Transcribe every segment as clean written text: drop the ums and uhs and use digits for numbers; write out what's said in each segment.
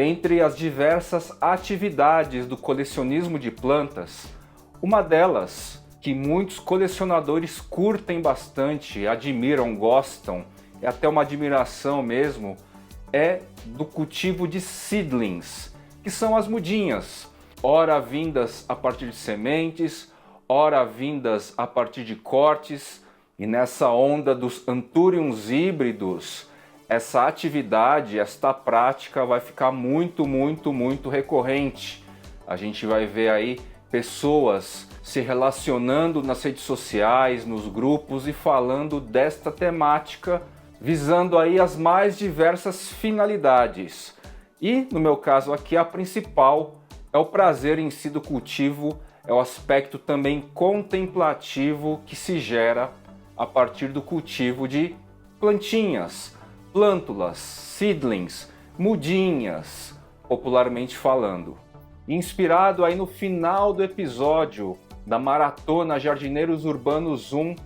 Dentre as diversas atividades do colecionismo de plantas, uma delas que muitos colecionadores curtem bastante, admiram, gostam, é até uma admiração mesmo, é do cultivo de seedlings, que são as mudinhas, ora vindas a partir de sementes, ora vindas a partir de cortes, e nessa onda dos anthuriums híbridos, essa atividade, esta prática vai ficar muito recorrente. A gente vai ver aí pessoas se relacionando nas redes sociais, nos grupos e falando desta temática, visando aí as mais diversas finalidades. E, no meu caso aqui, a principal é o prazer em si do cultivo, é o aspecto também contemplativo que se gera a partir do cultivo de plantinhas, plântulas, seedlings, mudinhas, popularmente falando. Inspirado aí no final do episódio da Maratona Jardineiros Urbanos 1,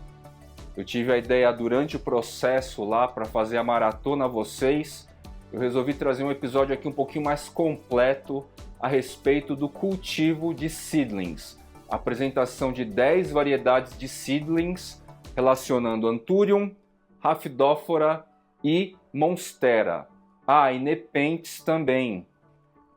eu tive a ideia durante o processo lá para fazer a maratona a vocês, eu resolvi trazer um episódio aqui um pouquinho mais completo a respeito do cultivo de seedlings. Apresentação de 10 variedades de seedlings relacionando Anthurium, Rhaphidophora e Monstera. E Nepenthes também.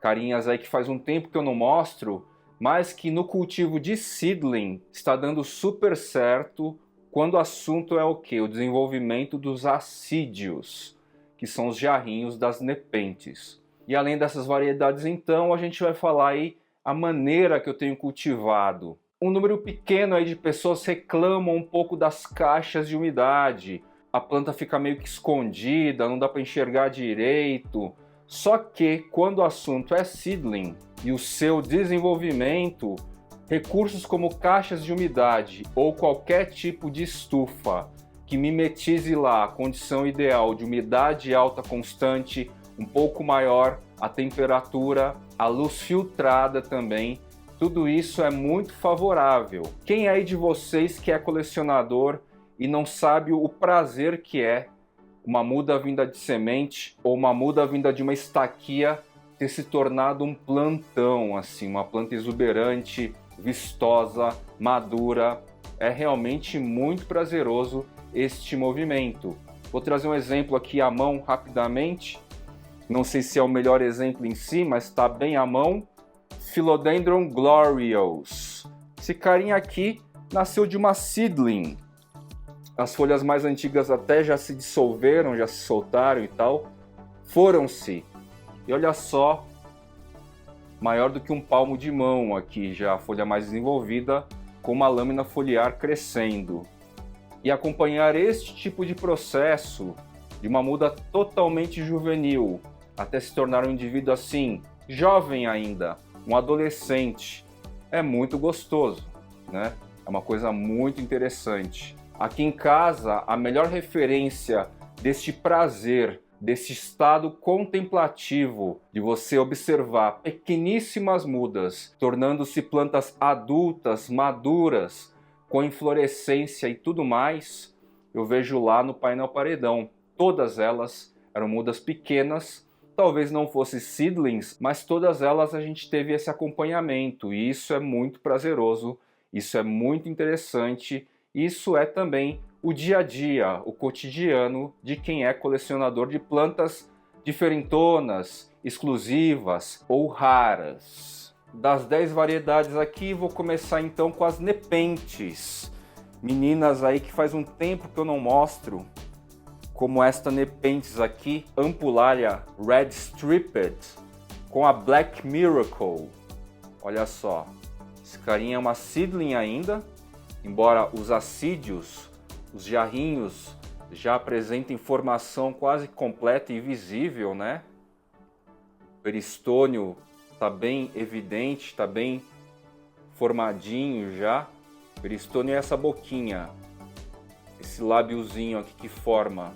Carinhas aí que faz um tempo que eu não mostro, mas que no cultivo de seedling está dando super certo quando o assunto é o quê? O desenvolvimento dos assídios, que são os jarrinhos das Nepenthes. E além dessas variedades, então, a gente vai falar aí a maneira que eu tenho cultivado. Um número pequeno aí de pessoas reclamam um pouco das caixas de umidade. A planta fica meio que escondida, não dá para enxergar direito. Só que quando o assunto é seedling e o seu desenvolvimento, recursos como caixas de umidade ou qualquer tipo de estufa que mimetize lá a condição ideal de umidade alta constante, um pouco maior, a temperatura, a luz filtrada também, tudo isso é muito favorável. Quem aí de vocês que é colecionador e não sabe o prazer que é uma muda vinda de semente ou uma muda vinda de uma estaquia ter se tornado um plantão, assim, uma planta exuberante, vistosa, madura. É realmente muito prazeroso este movimento. Vou trazer um exemplo aqui à mão rapidamente. Não sei se é o melhor exemplo em si, mas está bem à mão. Philodendron gloriose. Esse carinha aqui nasceu de uma seedling. As folhas mais antigas até já se dissolveram, já se soltaram e tal. Foram-se. E olha só, maior do que um palmo de mão aqui, já a folha mais desenvolvida, com uma lâmina foliar crescendo. E acompanhar este tipo de processo, de uma muda totalmente juvenil, até se tornar um indivíduo assim, jovem ainda, um adolescente, é muito gostoso, né? É uma coisa muito interessante. Aqui em casa, a melhor referência deste prazer, desse estado contemplativo de você observar pequeníssimas mudas, tornando-se plantas adultas, maduras, com inflorescência e tudo mais, eu vejo lá no painel paredão. Todas elas eram mudas pequenas, talvez não fossem seedlings, mas todas elas a gente teve esse acompanhamento, e isso é muito prazeroso, isso é muito interessante. Isso é também o dia a dia, o cotidiano de quem é colecionador de plantas diferentonas, exclusivas ou raras. Das 10 variedades aqui, vou começar então com as Nepenthes. Meninas aí que faz um tempo que eu não mostro, como esta Nepenthes aqui, Ampullaria Red Striped, com a Black Miracle. Olha só, esse carinha é uma seedling ainda, embora os assídios, os jarrinhos, já apresentem formação quase completa e visível, né? O peristônio está bem evidente, está bem formadinho já. O peristônio é essa boquinha, esse lábiozinho aqui que forma.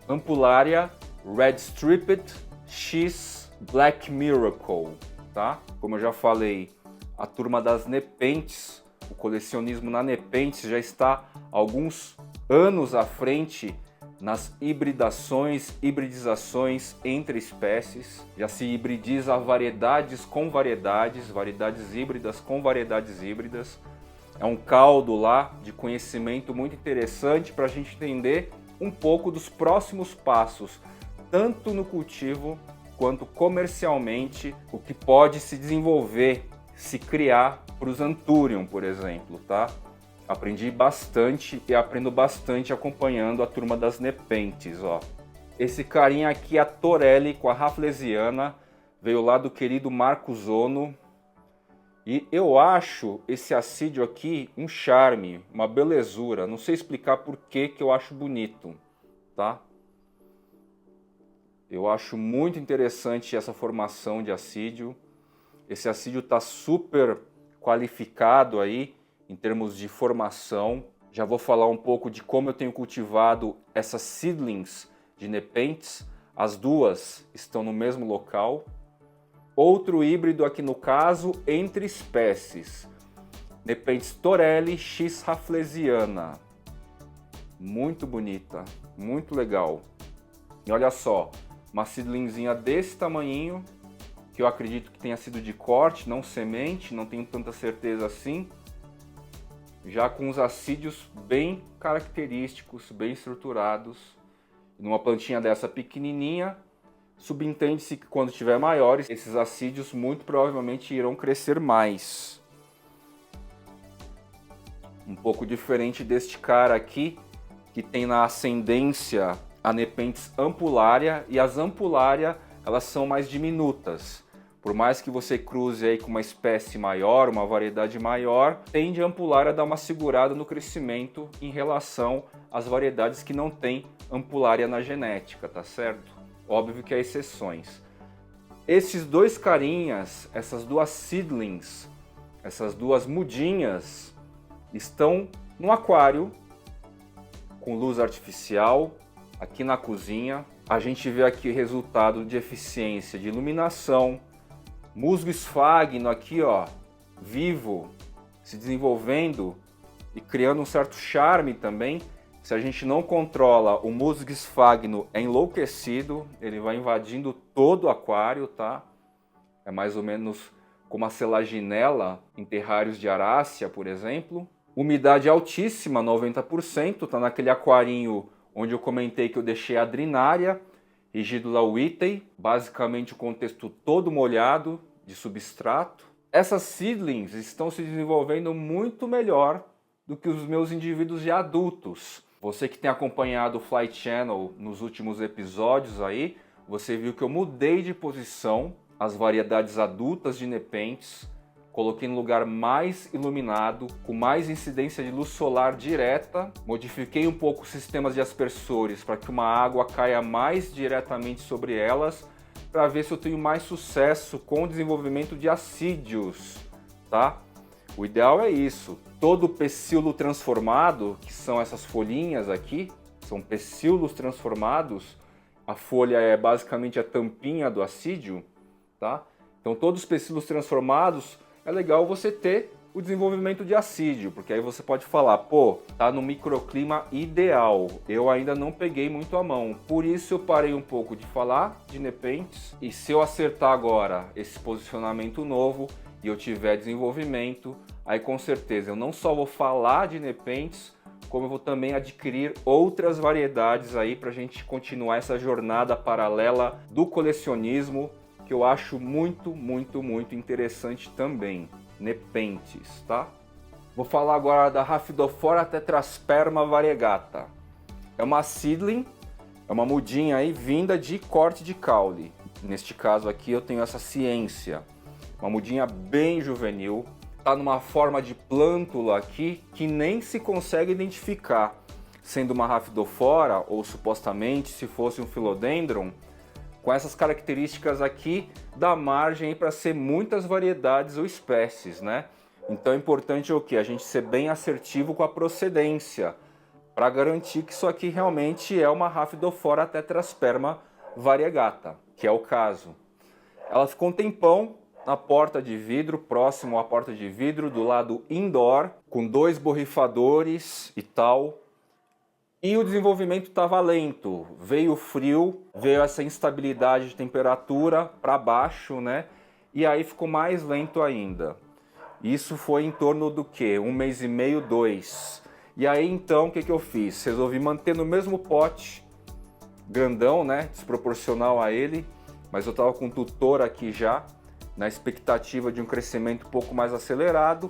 Ampullaria Red Striped X Black Miracle, tá? Como eu já falei, a turma das Nepenthes, o colecionismo na Nepenthes já está alguns anos à frente nas hibridações, hibridizações entre espécies. Já se hibridiza variedades com variedades, variedades híbridas com variedades híbridas. É um caldo lá de conhecimento muito interessante para a gente entender um pouco dos próximos passos, tanto no cultivo quanto comercialmente, o que pode se desenvolver, se criar para os Anthurium, por exemplo, tá? Aprendi bastante e aprendo bastante acompanhando a turma das Nepenthes, ó. Esse carinha aqui, a Torelli com a Rafflesiana, veio lá do querido Marcos Ono. E eu acho esse assídio aqui um charme, uma belezura. Não sei explicar por que eu acho bonito, tá? Eu acho muito interessante essa formação de assídio. Esse assídio está super qualificado aí em termos de formação. Já vou falar um pouco de como eu tenho cultivado essas seedlings de Nepenthes. As duas estão no mesmo local. Outro híbrido aqui no caso entre espécies. Nepenthes Torelli X Rafflesiana. Muito bonita, muito legal. E olha só, uma seedlingzinha desse tamanhinho, que eu acredito que tenha sido de corte, não semente, não tenho tanta certeza assim. Já com os assídios bem característicos, bem estruturados. Numa plantinha dessa pequenininha, subentende-se que quando tiver maiores, esses assídios muito provavelmente irão crescer mais. Um pouco diferente deste cara aqui, que tem na ascendência a Nepenthes ampullaria, e as ampullaria elas são mais diminutas. Por mais que você cruze aí com uma espécie maior, uma variedade maior, tende a ampulária a dar uma segurada no crescimento em relação às variedades que não têm ampulária na genética, tá certo? Óbvio que há exceções. Esses dois carinhas, essas duas seedlings, essas duas mudinhas, estão no aquário com luz artificial, aqui na cozinha. A gente vê aqui o resultado de eficiência de iluminação, musgo esfagno aqui, ó, vivo, se desenvolvendo e criando um certo charme também. Se a gente não controla, o musgo esfagno é enlouquecido, ele vai invadindo todo o aquário, tá? É mais ou menos como a selaginella em terrários de arácea, por exemplo. Umidade altíssima, 90%, tá naquele aquarinho onde eu comentei que eu deixei a drinária, Rigidula wittei, basicamente o contexto todo molhado de substrato. Essas seedlings estão se desenvolvendo muito melhor do que os meus indivíduos já adultos. Você que tem acompanhado o Fly Channel nos últimos episódios aí, você viu que eu mudei de posição as variedades adultas de Nepenthes, coloquei no lugar mais iluminado, com mais incidência de luz solar direta, modifiquei um pouco os sistemas de aspersores para que uma água caia mais diretamente sobre elas, para ver se eu tenho mais sucesso com o desenvolvimento de assídios, tá? O ideal é isso. Todo pecíolo transformado, que são essas folhinhas aqui, são pecíolos transformados, a folha é basicamente a tampinha do assídio, tá? Então todos os pecíolos transformados, é legal você ter o desenvolvimento de assídio, porque aí você pode falar, pô, tá no microclima ideal, eu ainda não peguei muito a mão, por isso eu parei um pouco de falar de Nepenthes, e se eu acertar agora esse posicionamento novo e eu tiver desenvolvimento, aí com certeza eu não só vou falar de Nepenthes, como eu vou também adquirir outras variedades aí pra gente continuar essa jornada paralela do colecionismo, que eu acho muito interessante também. Nepenthes, tá? Vou falar agora da Rhaphidophora tetrasperma variegata. É uma seedling, é uma mudinha aí vinda de corte de caule. Neste caso aqui eu tenho essa ciência. Uma mudinha bem juvenil. Tá numa forma de plântula aqui que nem se consegue identificar. Sendo uma Rhaphidophora, ou supostamente se fosse um Philodendron, com essas características aqui, dá margem para ser muitas variedades ou espécies, né? Então é importante o quê? A gente ser bem assertivo com a procedência, para garantir que isso aqui realmente é uma Rhaphidophora tetrasperma variegata, que é o caso. Ela ficou um tempão na porta de vidro, próximo à porta de vidro, do lado indoor, com 2 borrifadores e tal. E o desenvolvimento estava lento, veio o frio, veio essa instabilidade de temperatura para baixo, né? E aí ficou mais lento ainda. Isso foi em torno do que? 1 mês e meio, 2. E aí então o que eu fiz? Resolvi manter no mesmo pote, grandão, né? Desproporcional a ele, mas eu estava com um tutor aqui já, na expectativa de um crescimento um pouco mais acelerado.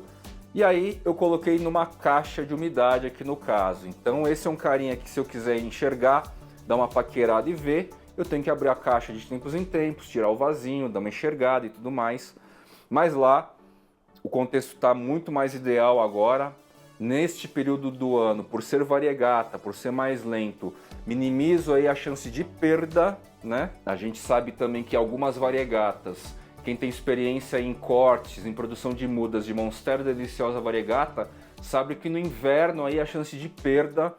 E aí eu coloquei numa caixa de umidade aqui no caso. Então esse é um carinha que, se eu quiser enxergar, dar uma paquerada e ver, eu tenho que abrir a caixa de tempos em tempos, tirar o vasinho, dar uma enxergada e tudo mais. Mas lá o contexto está muito mais ideal agora. Neste período do ano, por ser variegata, por ser mais lento, minimizo aí a chance de perda, né? A gente sabe também que algumas variegatas, quem tem experiência em cortes, em produção de mudas de Monstera Deliciosa Variegata, sabe que no inverno aí a chance de perda,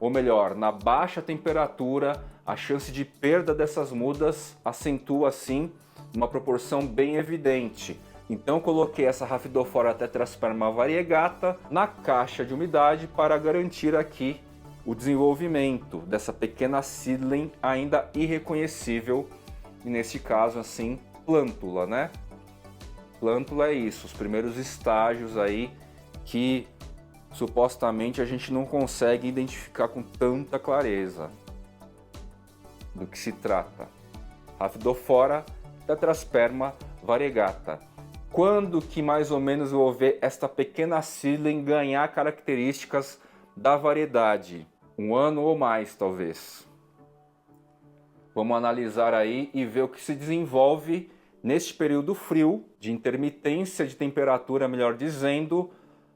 ou melhor, na baixa temperatura, a chance de perda dessas mudas acentua assim uma proporção bem evidente. Então eu coloquei essa Rhaphidophora Tetrasperma Variegata na caixa de umidade para garantir aqui o desenvolvimento dessa pequena seedling ainda irreconhecível, e nesse caso assim, plântula, né? Plântula é isso, os primeiros estágios aí que supostamente a gente não consegue identificar com tanta clareza do que se trata. Rhaphidophora Tetrasperma Variegata. Quando que mais ou menos eu vou ver esta pequena seedling ganhar características da variedade? 1 ano ou mais, talvez. Vamos analisar aí e ver o que se desenvolve neste período frio, de intermitência de temperatura, melhor dizendo,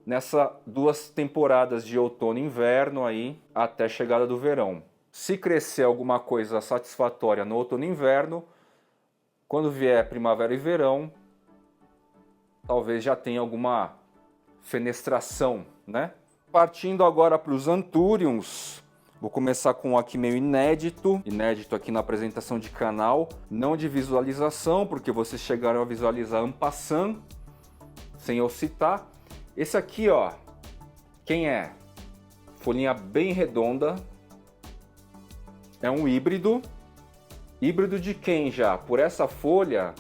nessas 2 temporadas de outono e inverno aí, até a chegada do verão. Se crescer alguma coisa satisfatória no outono e inverno, quando vier primavera e verão, talvez já tenha alguma fenestração, né? Partindo agora para os Anthuriums, vou começar com um aqui meio inédito aqui na apresentação de canal, não de visualização, porque vocês chegaram a visualizar en passant, sem eu citar. Esse aqui, ó, quem é? Folhinha bem redonda, é um híbrido. Híbrido de quem já? Por essa folha,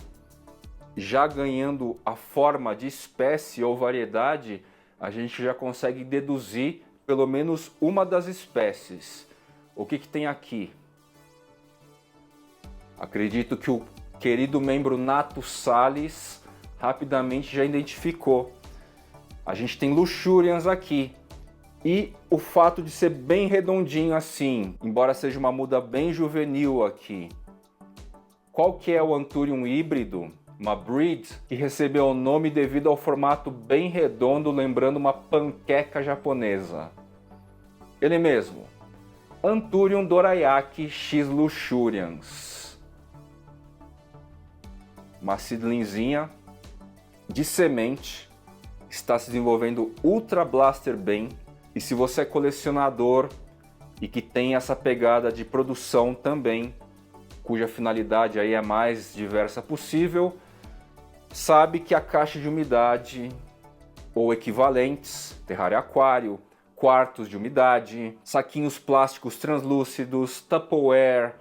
já ganhando a forma de espécie ou variedade, a gente já consegue deduzir pelo menos uma das espécies. O que tem aqui? Acredito que o querido membro Nato Salles rapidamente já identificou. A gente tem Luxurians aqui. E o fato de ser bem redondinho assim, embora seja uma muda bem juvenil aqui. Qual que é o Anthurium híbrido? Uma breed que recebeu o nome devido ao formato bem redondo, lembrando uma panqueca japonesa. Ele mesmo, Anthurium dorayaki X luxurians. Uma seedlingzinha de semente, está se desenvolvendo ultra blaster bem. E se você é colecionador e que tem essa pegada de produção também, cuja finalidade aí é mais diversa possível, sabe que a caixa de umidade ou equivalentes, terrário aquário, quartos de umidade, saquinhos plásticos translúcidos, Tupperware,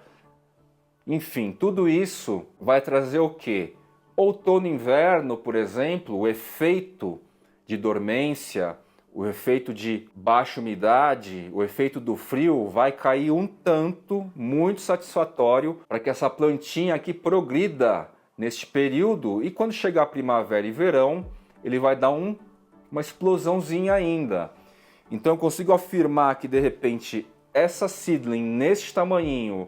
enfim, tudo isso vai trazer o quê? Outono e inverno, por exemplo, o efeito de dormência, o efeito de baixa umidade, o efeito do frio vai cair um tanto muito satisfatório para que essa plantinha aqui progrida neste período, e quando chegar primavera e verão, ele vai dar uma explosãozinha ainda. Então eu consigo afirmar que de repente essa seedling neste tamanhinho,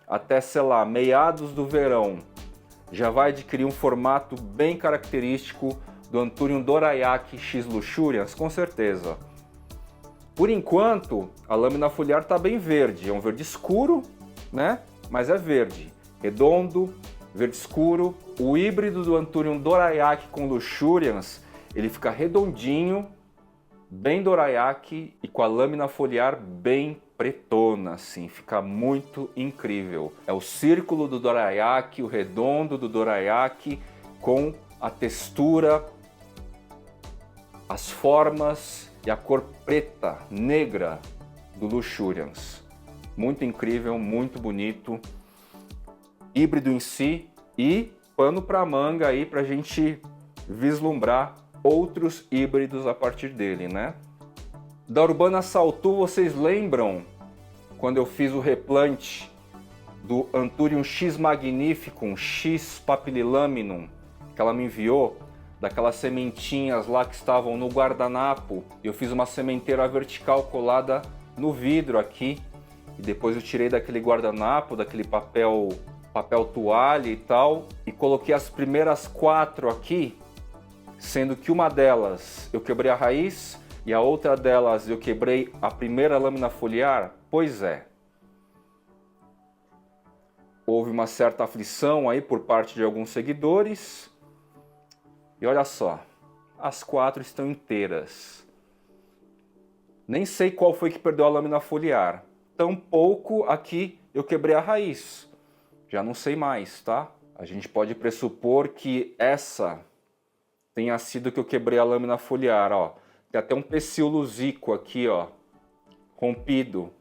até sei lá, meados do verão, já vai adquirir um formato bem característico do Anthurium dorayaki X luxurians, com certeza. Por enquanto, a lâmina foliar está bem verde, é um verde escuro, né? Mas é verde, redondo, verde escuro. O híbrido do Anthurium dorayaki com luxurians, ele fica redondinho, bem dorayaki e com a lâmina foliar bem pretona, assim, fica muito incrível. É o círculo do dorayaki, o redondo do dorayaki com a textura, as formas e a cor preta, negra do Luxurians. Muito incrível, muito bonito, híbrido em si e pano para manga aí para a gente vislumbrar outros híbridos a partir dele, né? Da Urbana Saltu, vocês lembram quando eu fiz o replant do Anthurium X Magnificum, X Papililaminum, que ela me enviou, daquelas sementinhas lá que estavam no guardanapo. Eu fiz uma sementeira vertical colada no vidro aqui, e depois eu tirei daquele guardanapo, daquele papel toalha e tal, e coloquei as primeiras 4 aqui, sendo que uma delas eu quebrei a raiz e a outra delas eu quebrei a primeira lâmina foliar. Pois é, houve uma certa aflição aí por parte de alguns seguidores. E olha só, as 4 estão inteiras. Nem sei qual foi que perdeu a lâmina foliar. Tampouco aqui eu quebrei a raiz. Já não sei mais, tá? A gente pode pressupor que essa tenha sido que eu quebrei a lâmina foliar, ó. Tem até um pecíolo zico aqui, ó, rompido.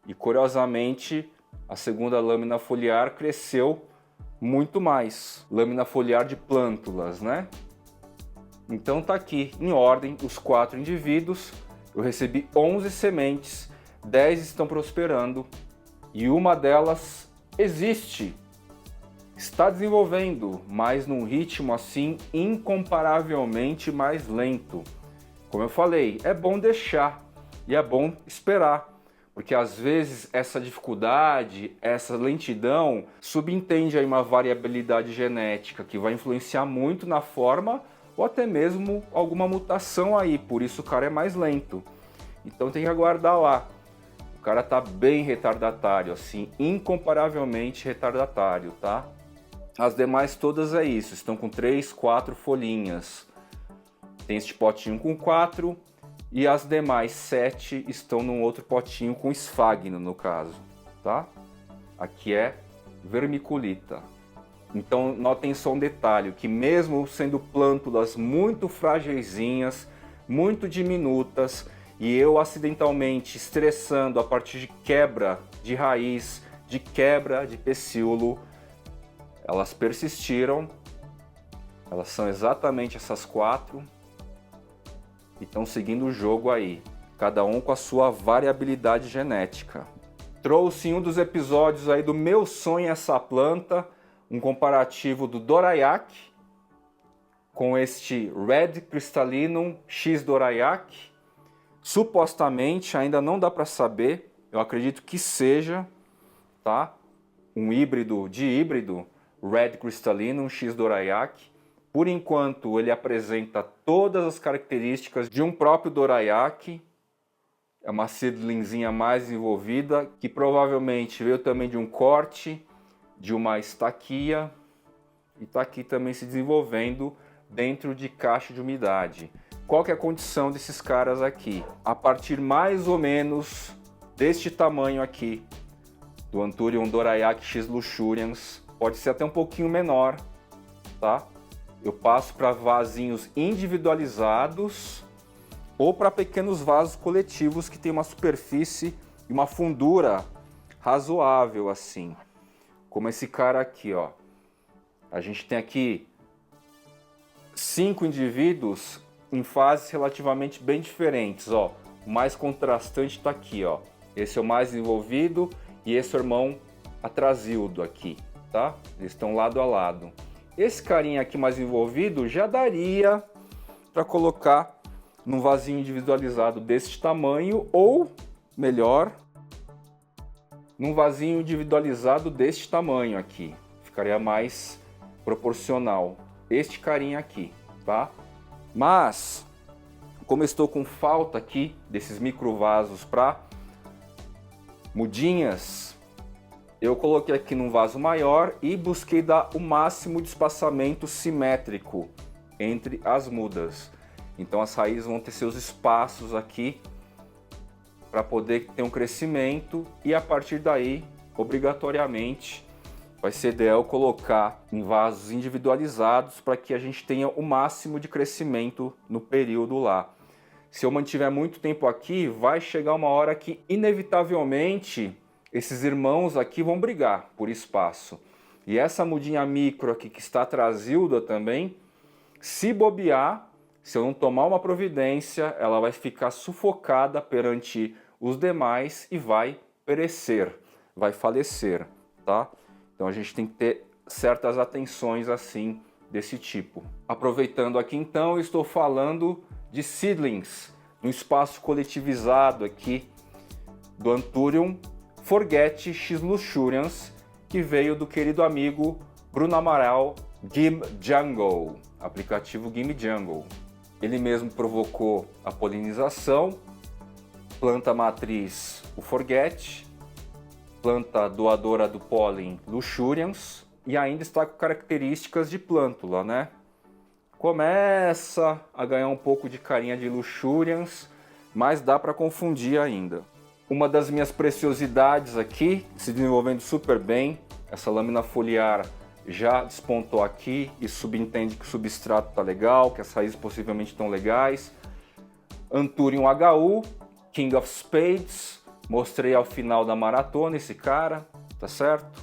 E curiosamente, a segunda lâmina foliar cresceu muito mais. Lâmina foliar de plântulas, né? Então tá aqui, em ordem, os 4 indivíduos. Eu recebi 11 sementes, 10 estão prosperando e uma delas existe. Está desenvolvendo, mas num ritmo assim incomparavelmente mais lento. Como eu falei, é bom deixar e é bom esperar, porque às vezes essa dificuldade, essa lentidão subentende aí uma variabilidade genética que vai influenciar muito na forma ou até mesmo alguma mutação aí, por isso o cara é mais lento. Então tem que aguardar lá. O cara tá bem retardatário, assim, incomparavelmente retardatário, tá? As demais todas é isso, estão com 3, 4 folhinhas. Tem este potinho com 4 e as demais 7 estão num outro potinho com esfagno, no caso, tá? Aqui é vermiculita. Então notem só um detalhe, que mesmo sendo plântulas muito fragilzinhas, muito diminutas, e eu acidentalmente estressando a partir de quebra de raiz, de quebra de pecíolo, elas persistiram. Elas são exatamente essas 4 e estão seguindo o jogo aí, cada um com a sua variabilidade genética. Trouxe em um dos episódios aí do Meu Sonho Essa Planta, um comparativo do Dorayac com este Red Crystallinum X Dorayac. Supostamente, ainda não dá para saber, eu acredito que seja, tá? Um híbrido de híbrido, Red Crystallinum X Dorayac. Por enquanto, ele apresenta todas as características de um próprio Dorayac. É uma seedlingzinha mais desenvolvida, que provavelmente veio também de um corte, de uma estaquia, e está aqui também se desenvolvendo dentro de caixa de umidade. Qual que é a condição desses caras aqui? A partir mais ou menos deste tamanho aqui, do Anthurium Dorayac X Luxurians, pode ser até um pouquinho menor, tá? Eu passo para vasinhos individualizados ou para pequenos vasos coletivos que tem uma superfície e uma fundura razoável assim. Como esse cara aqui, ó. A gente tem aqui 5 indivíduos em fases relativamente bem diferentes, ó. O mais contrastante está aqui, ó. Esse é o mais desenvolvido e esse é o irmão atrasildo aqui, tá? Eles estão lado a lado. Esse carinha aqui mais envolvido já daria para colocar num vasinho individualizado deste tamanho, ou melhor, num vasinho individualizado deste tamanho aqui. Ficaria mais proporcional. Este carinha aqui, tá? Mas, como eu estou com falta aqui desses microvasos para mudinhas, eu coloquei aqui num vaso maior e busquei dar o máximo de espaçamento simétrico entre as mudas. Então as raízes vão ter seus espaços aqui para poder ter um crescimento, e a partir daí, obrigatoriamente, vai ser ideal colocar em vasos individualizados para que a gente tenha o máximo de crescimento no período lá. se eu mantiver muito tempo aqui, vai chegar uma hora que inevitavelmente esses irmãos aqui vão brigar por espaço. E essa mudinha micro aqui que está trasilda também, se bobear, se eu não tomar uma providência, ela vai ficar sufocada perante os demais e vai perecer, vai falecer, tá? Então a gente tem que ter certas atenções assim desse tipo. Aproveitando aqui então, eu estou falando de seedlings, no espaço coletivizado aqui do Anthurium Forget X Luxurians, que veio do querido amigo Bruno Amaral Game Jungle, aplicativo Game Jungle. Ele mesmo provocou a polinização, planta matriz o Forget, planta doadora do pólen Luxurians, e ainda está com características de plântula, né? Começa a ganhar um pouco de carinha de Luxurians, mas dá para confundir ainda. Uma das minhas preciosidades aqui, se desenvolvendo super bem, essa lâmina foliar já despontou aqui e subentende que o substrato está legal, que as raízes possivelmente estão legais. Anthurium HU, King of Spades, mostrei ao final da maratona esse cara, tá certo?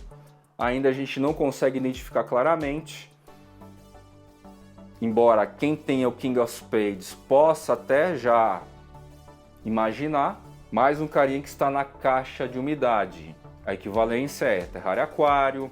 Ainda a gente não consegue identificar claramente, embora quem tenha o King of Spades possa até já imaginar. Mais um carinha que está na caixa de umidade. A equivalência é terrário aquário,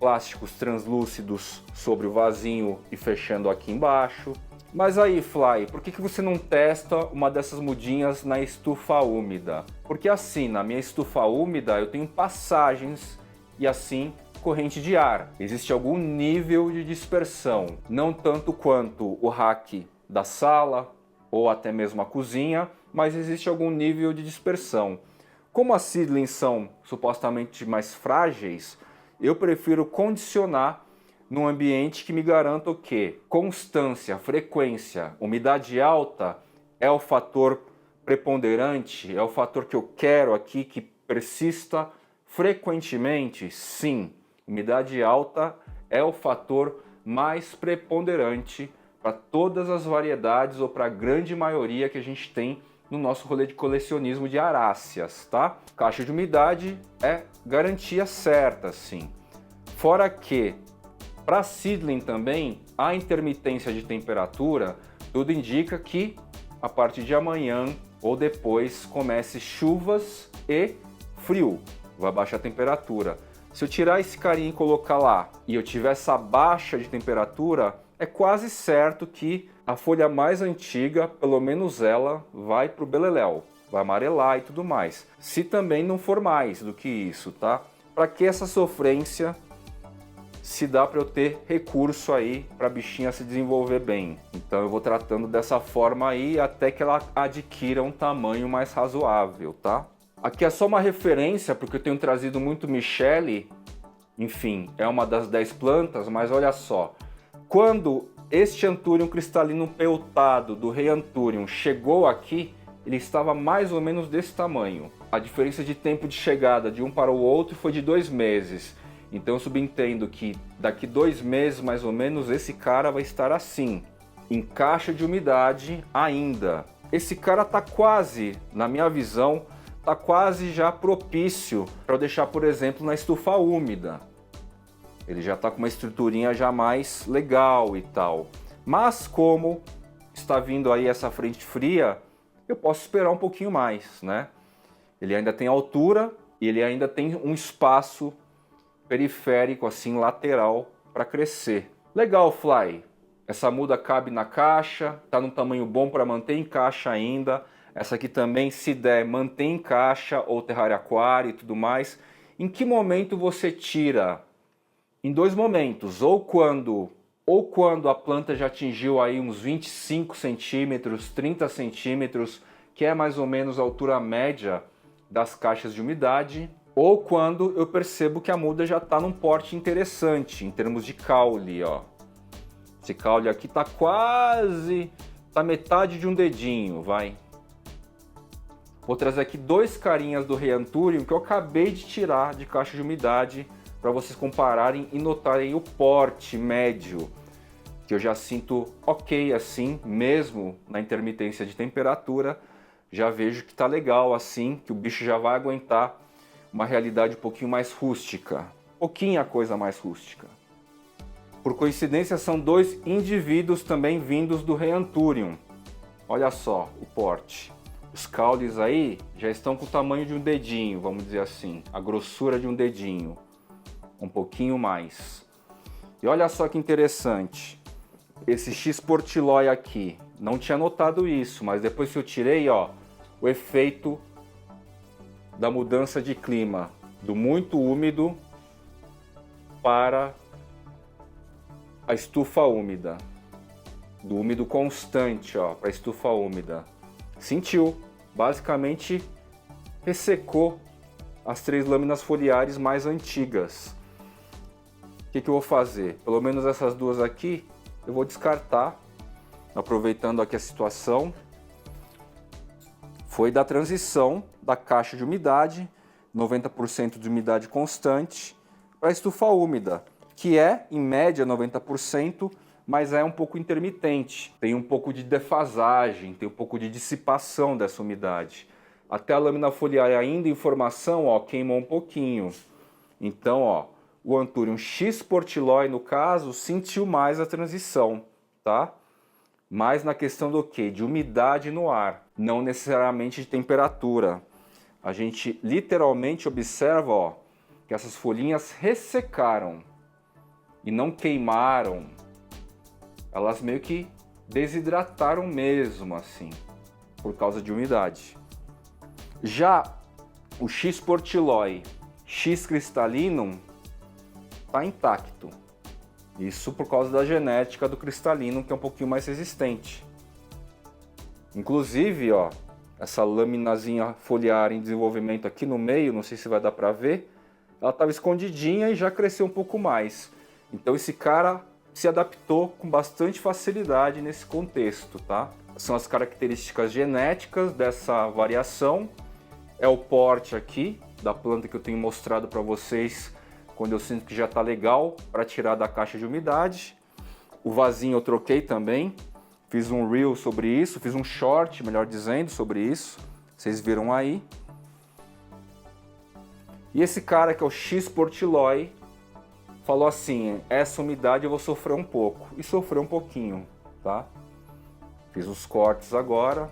plásticos translúcidos sobre o vasinho e fechando aqui embaixo. Mas aí, Fly, por que você não testa uma dessas mudinhas na estufa úmida? Porque assim, na minha estufa úmida eu tenho passagens e assim corrente de ar. Existe algum nível de dispersão, não tanto quanto o rack da sala ou até mesmo a cozinha, mas existe algum nível de dispersão. Como as seedlings são supostamente mais frágeis, eu prefiro condicionar num ambiente que me garanta o quê? Constância, frequência, umidade alta é o fator preponderante, é o fator que eu quero aqui que persista frequentemente? Sim, umidade alta é o fator mais preponderante para todas as variedades ou para a grande maioria que a gente tem no nosso rolê de colecionismo de aráceas, tá? Caixa de umidade é garantia certa, sim. Fora que, para seedling também, a intermitência de temperatura, tudo indica que a partir de amanhã ou depois comece chuvas e frio, vai baixar a temperatura. Se eu tirar esse carinha e colocar lá e eu tiver essa baixa de temperatura, é quase certo que a folha mais antiga, pelo menos ela, vai pro beleléu, vai amarelar e tudo mais. Se também não for mais do que isso, tá? Para que essa sofrência se dá para eu ter recurso aí para a bichinha se desenvolver bem? Então eu vou tratando dessa forma aí até que ela adquira um tamanho mais razoável, tá? Aqui é só uma referência porque eu tenho trazido muito Michele, enfim, é uma das 10 plantas, mas olha só. Quando este Anthurium cristalino peltado do rei Anthurium chegou aqui, ele estava mais ou menos desse tamanho. A diferença de tempo de chegada de um para o outro foi de 2 meses. Então eu subentendo que daqui 2 meses mais ou menos esse cara vai estar assim, em caixa de umidade ainda. Esse cara tá quase, na minha visão, tá quase já propício para eu deixar, por exemplo, na estufa úmida. Ele já está com uma estruturinha já mais legal e tal. Mas como está vindo aí essa frente fria, eu posso esperar um pouquinho mais, né? Ele ainda tem altura e ele ainda tem um espaço periférico, assim, lateral para crescer. Legal, Fly. Essa muda cabe na caixa, tá num tamanho bom para manter em caixa ainda. Essa aqui também, se der, mantém em caixa ou terrário aquário e tudo mais. Em que momento você tira? Em 2 momentos, ou quando a planta já atingiu aí uns 25 centímetros, 30 centímetros, que é mais ou menos a altura média das caixas de umidade, ou quando eu percebo que a muda já está num porte interessante, em termos de caule, ó. Esse caule aqui tá quase, tá metade de um dedinho, vai. Vou trazer aqui 2 carinhas do rei Anthurium que eu acabei de tirar de caixa de umidade, para vocês compararem e notarem o porte médio que eu já sinto ok assim, mesmo na intermitência de temperatura, já vejo que tá legal assim, que o bicho já vai aguentar uma realidade um pouquinho mais rústica. Pouquinha coisa mais rústica. Por coincidência, são dois indivíduos também vindos do Rei Anturium. Olha só o porte. Os caules aí já estão com o tamanho de um dedinho, vamos dizer assim. A grossura de um dedinho. Um pouquinho mais. E olha só que interessante. Esse X Portilloy aqui. Não tinha notado isso, mas depois que eu tirei, ó, o efeito da mudança de clima. Do muito úmido para a estufa úmida, do úmido constante, ó, para a estufa úmida. Sentiu, basicamente ressecou as 3 lâminas foliares mais antigas. O que eu vou fazer? Pelo menos essas 2 aqui eu vou descartar, aproveitando aqui a situação. Foi da transição da caixa de umidade, 90% de umidade constante, para a estufa úmida, que é, em média, 90%, mas é um pouco intermitente. Tem um pouco de defasagem, tem um pouco de dissipação dessa umidade. Até a lâmina foliar ainda em formação, ó, queimou um pouquinho. Então, ó, o Anturium X Portilloy, no caso, sentiu mais a transição, tá? Mais na questão do quê? De umidade no ar, não necessariamente de temperatura. A gente literalmente observa, ó, que essas folhinhas ressecaram e não queimaram, elas meio que desidrataram mesmo assim, por causa de umidade. Já o X Portilloy X Crystallinum está intacto. Isso por causa da genética do Crystallinum, que é um pouquinho mais resistente. Inclusive, ó, essa laminazinha foliar em desenvolvimento aqui no meio, não sei se vai dar para ver, ela estava escondidinha e já cresceu um pouco mais. Então esse cara se adaptou com bastante facilidade nesse contexto, tá? São as características genéticas dessa variação. É o porte aqui da planta que eu tenho mostrado para vocês quando eu sinto que já está legal para tirar da caixa de umidade. O vasinho eu troquei também. Fiz um reel sobre isso, fiz um short, melhor dizendo, sobre isso. Vocês viram aí. E esse cara que é o X Portilloy falou assim, essa umidade eu vou sofrer um pouco. E sofreu um pouquinho, tá? Fiz os cortes agora.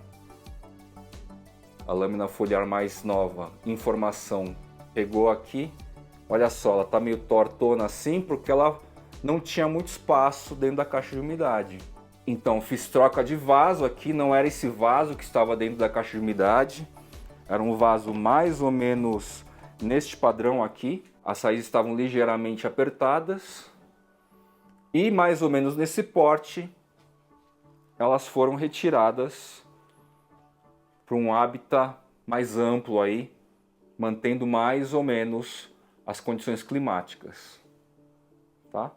A lâmina foliar mais nova, em formação, pegou aqui. Olha só, ela tá meio tortona assim, porque ela não tinha muito espaço dentro da caixa de umidade. Então fiz troca de vaso aqui, não era esse vaso que estava dentro da caixa de umidade. Era um vaso mais ou menos neste padrão aqui. As saídas estavam ligeiramente apertadas e mais ou menos nesse porte elas foram retiradas para um habitat mais amplo aí, mantendo mais ou menos as condições climáticas, tá?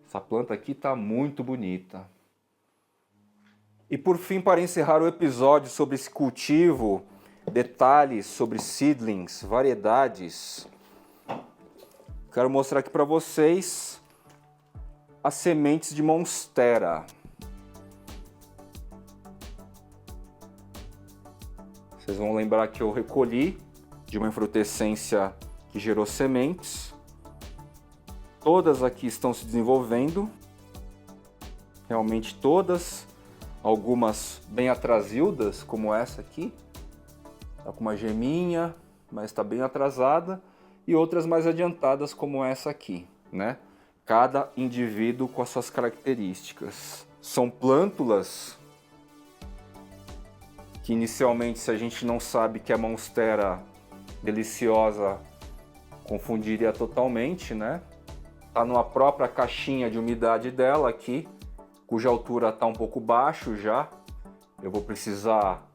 Essa planta aqui está muito bonita. E por fim, para encerrar o episódio sobre esse cultivo, detalhes sobre seedlings, variedades, quero mostrar aqui para vocês as sementes de Monstera. Vocês vão lembrar que eu recolhi de uma infrutescência que gerou sementes. Todas aqui estão se desenvolvendo, realmente todas, algumas bem atrasildas, como essa aqui, está com uma geminha, mas está bem atrasada, e outras mais adiantadas, como essa aqui, né? Cada indivíduo com as suas características. São plântulas que inicialmente, se a gente não sabe que é Monstera deliciosa, confundiria totalmente, né? Tá numa própria caixinha de umidade dela aqui, cuja altura está um pouco baixo já. Eu vou precisar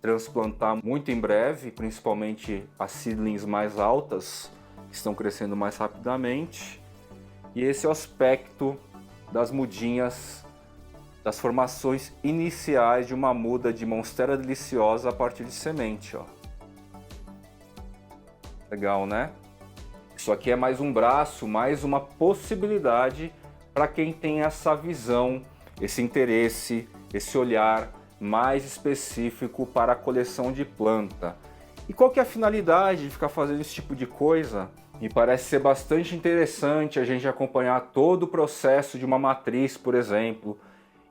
transplantar muito em breve, principalmente as seedlings mais altas, que estão crescendo mais rapidamente. E esse é o aspecto das mudinhas, das formações iniciais de uma muda de Monstera deliciosa a partir de semente, ó. Legal, né? Isso aqui é mais um braço, mais uma possibilidade para quem tem essa visão, esse interesse, esse olhar mais específico para a coleção de planta. E qual que é a finalidade de ficar fazendo esse tipo de coisa? Me parece ser bastante interessante a gente acompanhar todo o processo de uma matriz, por exemplo,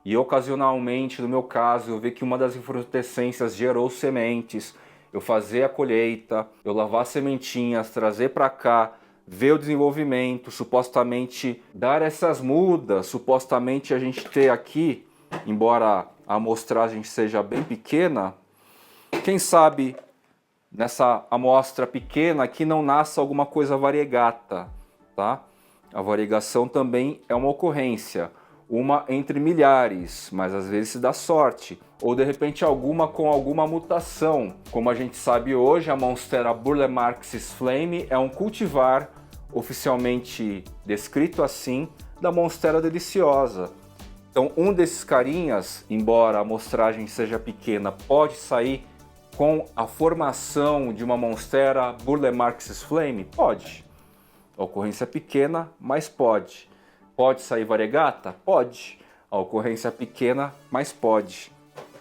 e ocasionalmente, no meu caso, eu ver que uma das infrutescências gerou sementes, eu fazer a colheita, eu lavar sementinhas, trazer para cá, ver o desenvolvimento, supostamente dar essas mudas, supostamente a gente ter aqui, embora a amostragem seja bem pequena, quem sabe nessa amostra pequena aqui não nasça alguma coisa variegata, tá? A variegação também é uma ocorrência, uma entre milhares, mas às vezes se dá sorte, ou de repente alguma com alguma mutação. Como a gente sabe hoje, a Monstera burlemarxis flame é um cultivar oficialmente descrito assim da Monstera deliciosa. Então um desses carinhas, embora a amostragem seja pequena, pode sair com a formação de uma Monstera burlemarxis flame? Pode. A ocorrência é pequena, mas pode. Pode sair variegata? Pode. A ocorrência é pequena, mas pode.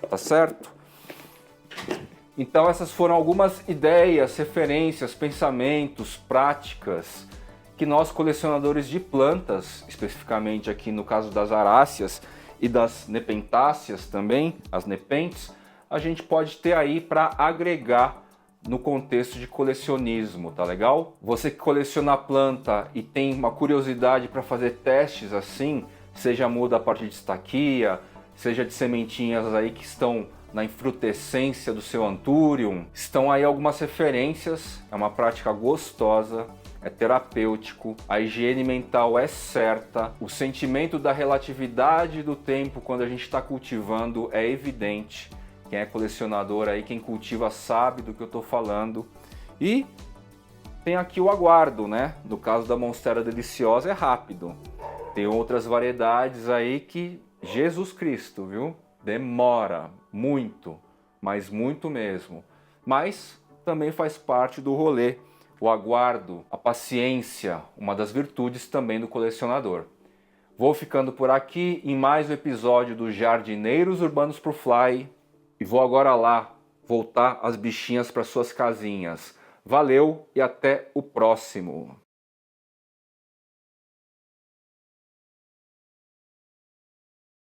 Tá certo? Então essas foram algumas ideias, referências, pensamentos, práticas que nós colecionadores de plantas, especificamente aqui no caso das aráceas e das nepentáceas também, as nepentes, a gente pode ter aí para agregar no contexto de colecionismo, tá legal? Você que coleciona planta e tem uma curiosidade para fazer testes assim, seja muda a partir de estaquia, seja de sementinhas aí que estão na infrutescência do seu Anthurium, estão aí algumas referências, é uma prática gostosa, é terapêutico, a higiene mental é certa, o sentimento da relatividade do tempo quando a gente está cultivando é evidente. Quem é colecionador aí, quem cultiva sabe do que eu estou falando. E tem aqui o aguardo, né? No caso da Monstera deliciosa é rápido. Tem outras variedades aí que, Jesus Cristo, viu? Demora muito, mas muito mesmo. Mas também faz parte do rolê. O aguardo, a paciência, uma das virtudes também do colecionador. Vou ficando por aqui em mais um episódio do Jardineiros Urbanos pro Fly. E vou agora lá voltar as bichinhas para suas casinhas. Valeu e até o próximo!